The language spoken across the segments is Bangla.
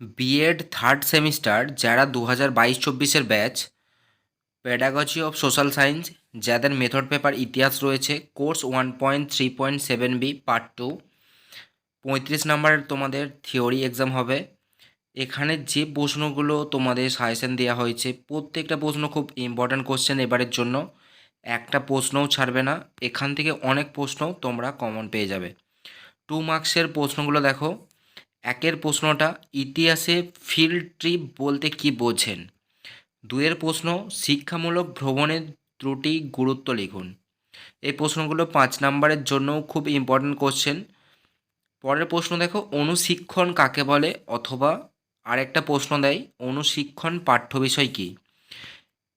বিএড থার্ড সেমিস্টার যারা 2022-24 batch, pedagogy of social science, যাদের মেথড পেপার ইতিহাস রয়েছে, কোর্স 1.3.7B পার্ট 2, 35 নম্বরের তোমাদের থিওরি এক্সাম হবে। এখানে যে প্রশ্নগুলো তোমাদের সাজেশন দেওয়া হয়েছে প্রত্যেকটা প্রশ্ন খুব ইম্পর্ট্যান্ট কোশ্চেন এবারের জন্য, একটা প্রশ্নও ছাড়বে না। এখান থেকে অনেক প্রশ্ন তোমরা কমন পেয়ে যাবে। 2 মার্কসের প্রশ্নগুলো দেখো। একের প্রশ্নটা, ইতিহাসে ফিল্ড ট্রিপ বলতে কি বোঝেন। 2-এর প্রশ্ন, শিক্ষামূলক ভ্রমণের ত্রুটি গুরুত্ব লিখুন। এই প্রশ্নগুলো 5 নম্বরের জন্যও খুব ইম্পর্ট্যান্ট কোশ্চেন। পরের প্রশ্ন দেখো, অনুশিক্ষণ কাকে বলে, অথবা আরেকটা প্রশ্ন দেয়, অনুশিক্ষণ পাঠ্য বিষয় কী।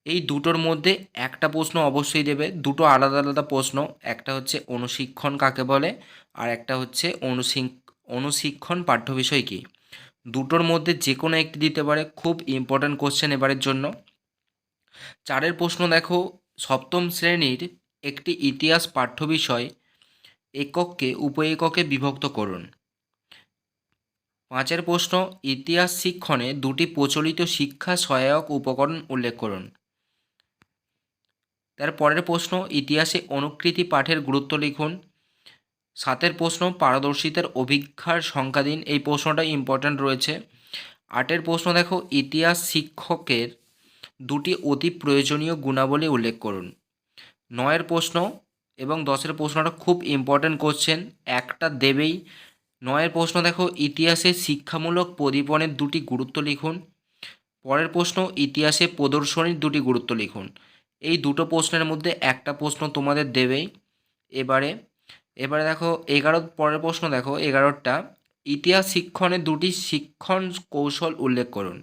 এই দুটোর মধ্যে একটা প্রশ্ন অবশ্যই দেবে, দুটো আলাদা আলাদা প্রশ্ন। একটা হচ্ছে অনুশিক্ষণ কাকে বলে, আর একটা হচ্ছে অনুশিক্ষণ পাঠ্য বিষয় কী। দুটোর মধ্যে যে কোনো একটি দিতে পারে, খুব ইম্পর্ট্যান্ট কোশ্চেন এবারের জন্য। 4-এর প্রশ্ন দেখো, সপ্তম শ্রেণীর একটি ইতিহাস পাঠ্য বিষয় এককে উপ এককে বিভক্ত করুন। 5-এর প্রশ্ন, ইতিহাস শিক্ষণে দুটি প্রচলিত শিক্ষা সহায়ক উপকরণ উল্লেখ করুন। তার পরের প্রশ্ন, ইতিহাসে অনুকৃতি পাঠের গুরুত্ব লিখুন। 7-এর প্রশ্ন, পারদর্শিতার অভিজ্ঞার সংজ্ঞা দিন। এই প্রশ্নটা ইম্পর্ট্যান্ট রয়েছে। 8-এর প্রশ্ন দেখো, ইতিহাস শিক্ষকের দুটি অতি প্রয়োজনীয় গুণাবলী উল্লেখ করুন। 9-এর প্রশ্ন এবং 10-এর প্রশ্নটা খুব ইম্পর্ট্যান্ট কোশ্চেন, একটা দেবেই। 9-এর প্রশ্ন দেখো, ইতিহাসে শিক্ষামূলক প্রদীপনের দুটি গুরুত্ব লিখুন। পরের প্রশ্ন, ইতিহাসে প্রদর্শনীর দুটি গুরুত্ব লিখুন। এই দুটো প্রশ্নের মধ্যে একটা প্রশ্ন তোমাদের দেবেই। এবারে এবারে দেখো পরের প্রশ্ন দেখো 11টা, ইতিহাস শিক্ষণে দুটি শিক্ষণ কৌশল উল্লেখ করুন।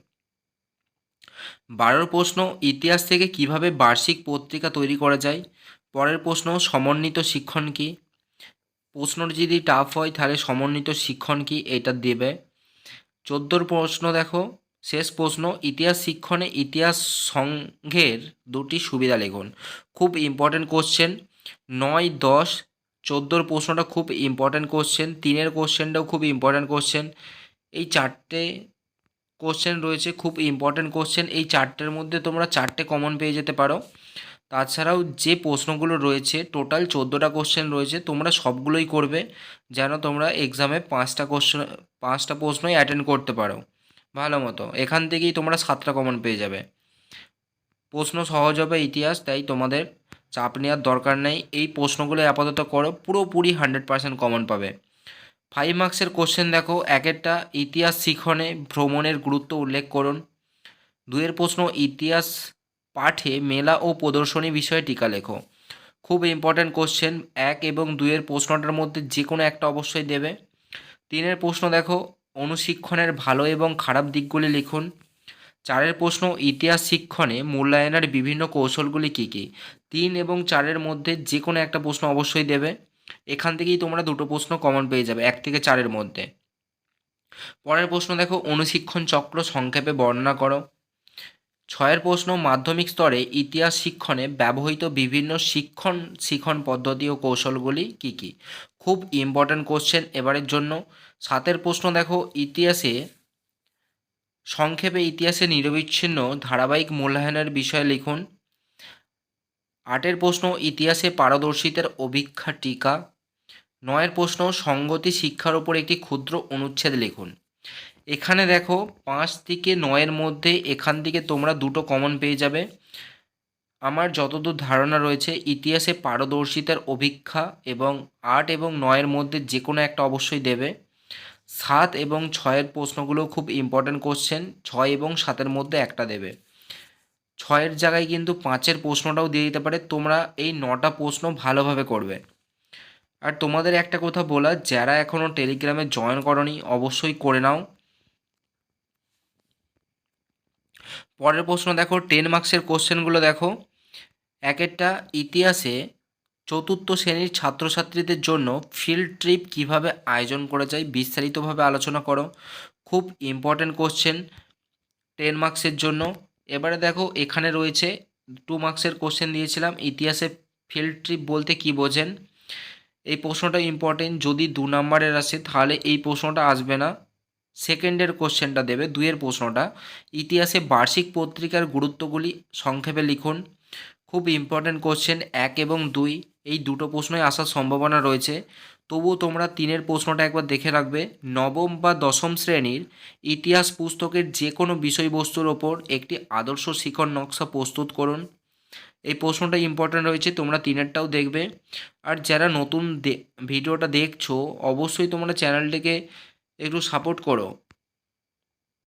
12 প্রশ্ন, ইতিহাস থেকে কিভাবে বার্ষিক পত্রিকা তৈরি করা যায়। পরের প্রশ্ন, সমন্বিত শিক্ষণ কী। প্রশ্নটি যদি টাফ হয় তাহলে সমন্বিত শিক্ষণ কী এটা দেবে। 14 প্রশ্ন দেখো, শেষ প্রশ্ন, ইতিহাস শিক্ষণে ইতিহাস সংঘের দুটি সুবিধা লিখুন। খুব ইম্পর্ট্যান্ট কোশ্চেন। 9, 10, 14 প্রশ্নটা খুব ইম্পর্ট্যান্ট কোশ্চেন। 3-এর কোশ্চেনটাও খুব ইম্পর্ট্যান্ট কোশ্চেন। এই 4টে কোশ্চেন রয়েছে, খুব ইম্পর্ট্যান্ট কোশ্চেন। এই 4টের মধ্যে তোমরা 4টে কমন পেয়ে যেতে পারো। তাছাড়াও যে প্রশ্নগুলো রয়েছে, টোটাল 14টা কোশ্চেন রয়েছে, তোমরা সবগুলোই করবে যেন তোমরা এক্সামে 5টা প্রশ্নই অ্যাটেন্ড করতে পারো ভালো মতো। এখান থেকেই তোমরা 7টা কমন পেয়ে যাবে। প্রশ্ন সহজ হবে ইতিহাস, তাই তোমাদের চাপ নেওয়ার দরকার নেই। এই প্রশ্নগুলো আপাতত করো, পুরোপুরি 100% কমন পাবে। 5 মার্কসের কোশ্চেন দেখো, একটা, ইতিহাস শিখনে ভ্রমণের গুরুত্ব উল্লেখ করুন। 2-এর প্রশ্ন, ইতিহাস পাঠে মেলা ও প্রদর্শনী বিষয়ে টিকা লেখো। খুব ইম্পর্ট্যান্ট কোশ্চেন। 1 এবং 2-এর প্রশ্নটার মধ্যে যে কোনো একটা অবশ্যই দেবে। 3-এর প্রশ্ন দেখো, অনুশিক্ষণের ভালো এবং খারাপ দিকগুলি লিখুন। 4-এর প্রশ্ন, ইতিহাস শিক্ষণে মূল্যায়নের বিভিন্ন কৌশলগুলি কী কী। 3 এবং 4-এর মধ্যে যে কোনো একটা প্রশ্ন অবশ্যই দেবে। এখান থেকেই তোমরা দুটো প্রশ্ন কমন পেয়ে যাবে 1 থেকে 4-এর মধ্যে। পরের প্রশ্ন দেখো, অনুশিক্ষণ চক্র সংক্ষেপে বর্ণনা করো। 6-এর প্রশ্ন, মাধ্যমিক স্তরে ইতিহাস শিক্ষণে ব্যবহৃত বিভিন্ন শিখন পদ্ধতি ও কৌশলগুলি কী কী। খুব ইম্পর্ট্যান্ট কোশ্চেন এবারের জন্য। 7-এর প্রশ্ন দেখো, সংক্ষেপে ইতিহাসে নিরবিচ্ছিন্ন ধারাবাহিক মূল্যায়নের বিষয়ে লিখুন। 8-এর প্রশ্ন, ইতিহাসে পারদর্শিতার অভিজ্ঞা টিকা। 9-এর প্রশ্ন, সংগতি শিক্ষার ওপর একটি ক্ষুদ্র অনুচ্ছেদ লিখুন। এখানে দেখো 5 থেকে 9-এর মধ্যে এখান থেকে তোমরা দুটো কমন পেয়ে যাবে। আমার যতদূর ধারণা রয়েছে, ইতিহাসে পারদর্শিতার অভিজ্ঞা এবং 8 এবং 9-এর মধ্যে যে কোনো একটা অবশ্যই দেবে। 7 এবং 6-এর প্রশ্নগুলো খুব ইম্পর্ট্যান্ট কোশ্চেন, 6 এবং 7-এর মধ্যে একটা দেবে। 6-এর জায়গায় কিন্তু 5-এর প্রশ্নটাও দিয়ে দিতে পারে। তোমরা এই 9টা প্রশ্ন ভালোভাবে করবে। আর তোমাদের একটা কথা বলা, যারা এখনও টেলিগ্রামে জয়েন করনি অবশ্যই করে নাও। পরের প্রশ্ন দেখো, 10 মার্কসের কোশ্চেনগুলো দেখো। একটা, ইতিহাসে চতুর্থ শ্রেণীর ছাত্রছাত্রীদের জন্য ফিল্ড ট্রিপ কিভাবে আয়োজন করা যায় বিস্তারিতভাবে আলোচনা করো। খুব ইম্পর্ট্যান্ট কোশ্চেন 10 মার্কসের জন্য। এবারে দেখো, এখানে রয়েছে 2 মার্কসের কোশ্চেন দিয়েছিলাম, ইতিহাসে ফিল্ড ট্রিপ বলতে কি বোঝেন। এই প্রশ্নটা ইম্পর্টেন্ট, যদি 2 নম্বরের আসে তাহলে এই প্রশ্নটা আসবে না, সেকেন্ডের কোশ্চেনটা দেবে, 2-এর প্রশ্নটা, ইতিহাসে বার্ষিক পত্রিকার গুরুত্বগুলি সংক্ষেপে লিখুন। খুব ইম্পর্ট্যান্ট কোশ্চেন, 1 এবং 2 এই দুটো প্রশ্নই আসার সম্ভাবনা রয়েছে। তবুও তোমরা 3-এর প্রশ্নটা একবার দেখে রাখবে। নবম বা দশম শ্রেণীর ইতিহাস পুস্তকের যে কোনো বিষয়বস্তুর ওপর একটি আদর্শ শিখন নকশা প্রস্তুত করুন। এই প্রশ্নটা ইম্পর্ট্যান্ট রয়েছে, তোমরা 3-এরটাও দেখবে। আর যারা নতুন ভিডিওটা দেখছো অবশ্যই তোমরা চ্যানেলটিকে একটু সাপোর্ট করো,